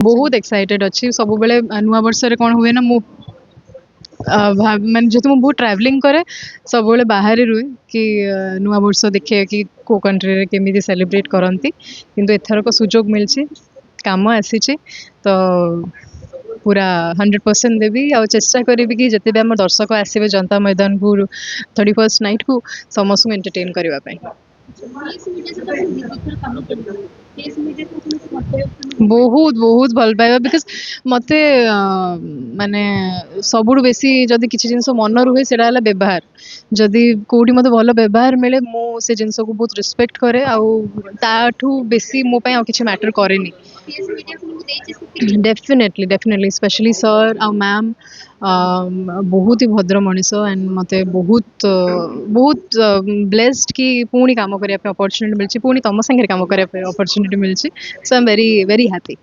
बहुत एक्साइटेड अच्छी सब बेले नुआ वर्ष कौन हुए ना मु ମାନେ ଯେହେତु ମୁଁ ବହୁତ ଟ୍ରାଭେଲିଂ କରେ ସବୁବେଳେ ବାହାରେ ରୁହେ କି ନୂଆ ବର୍ଷ ଦେଖେ କି କୋଉ କଣ୍ଟ୍ରିରେ କେମିତି ସେଲିବ୍ରେଟ୍ କରନ୍ତି କିନ୍ତୁ ଏଥରକ ସୁଯୋଗ ମିଳିଛି କାମ ଆସିଛି ତ ପୁରା 100% ଦେବି ଆଉ ଚେଷ୍ଟା କରିବି କି ଯେତେ ବି ଆମ ଦର୍ଶକ ଆସିବେ ଜନତା ମଇଦାନକୁ 31st ନାଇଟକୁ ସମସ୍ତଙ୍କୁ ଏଣ୍ଟରଟେନ୍ କରିବା ପାଇଁ ବହୁତ ବହୁତ ଭଲ ପାଇବା ବିକଜ ମତେ ମାନେ ସବୁଠୁ ବେଶୀ ଯଦି କିଛି ଜିନିଷ ମନ ରୁହେ ସେଇଟା ହେଲା ବ୍ୟବହାର ଯଦି କୋଉଠି ମତେ ଭଲ ବ୍ୟବହାର ମିଳେ ମୁଁ ସେ ଜିନିଷକୁ ବହୁତ ରେସ୍ପେକ୍ଟ କରେ ଆଉ ତାଠୁ ବେଶୀ ମୋ ପାଇଁ ଆଉ କିଛି ମ୍ୟାଟର କରେନି डेफिनेटली स्पेशली सर आ मैम बहुत ही भद्र मनीष एंड मते बहुत ब्लेस्ड कि पुणी काम करने अपॉर्चुनिटी मिली पुणी तुम सागर काम करने अपॉर्चुनिटी मिली so I am very very happy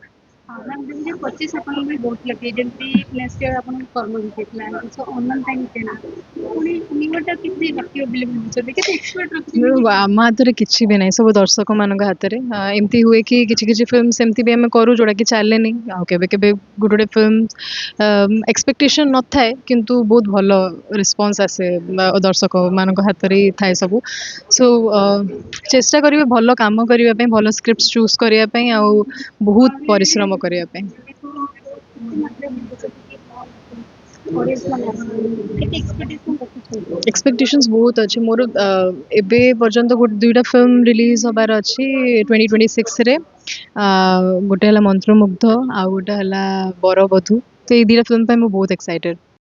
हाँ मैम 2025 ଆପଣଙ୍କୁ ବି ବହୁତ ଲାଗେ ଯେମିତି ନେକ୍ସଟ ଇୟର ଆପଣଙ୍କୁ କର୍ମ ହେଇଥିଲା ସୋ ଅନଲାଇନ୍ ଟାଇମ୍ ଥିଲା ପୁଣି ନିମଟା କେମିତି ରଖିବ ବୋଲି ଭାବୁଛନ୍ତି କେତେ ଏକ୍ସପେକ୍ଟ ରଖୁଛନ୍ତି ଆମ ହାତରେ କିଛି ବି ନାହିଁ ସବୁ ଦର୍ଶକ ମାନଙ୍କ ହାତରେ ଏମିତି ହୁଏ କି କିଛି କିଛି ଫିଲ୍ମ ସେମିତି ବି ଆମେ କରୁ ଯୋଉଟା କି ଚାଲେନି ଆଉ କେବେ କେବେ ଗୋଟେ ଗୋଟେ ଫିଲ୍ମ ଏକ୍ସପେକ୍ଟେସନ ନଥାଏ କିନ୍ତୁ ବହୁତ ଭଲ ରେସ୍ପନ୍ସ ଆସେ ଦର୍ଶକ ମାନଙ୍କ ହାତରେ ହିଁ ଥାଏ ସବୁ ସୋ ଚେଷ୍ଟା କରିବେ ଭଲ କାମ କରିବା ପାଇଁ ଭଲ ସ୍କ୍ରିପ୍ଟ ଚୁଜ୍ କରିବା ପାଇଁ ଆଉ ବହୁତ ପରିଶ୍ରମ କରିବା ପାଇଁ एक्सपेक्टेशंस बहुत अच्छे मोर एबे पर्यंत दुईटा फिल्म रिलीज हबार अच्छी 2026 रे गोटे है मंत्रमुग्ध आउ गोटे है बरबधू तो ये दुटा फिल्म बहुत एक्साइटेड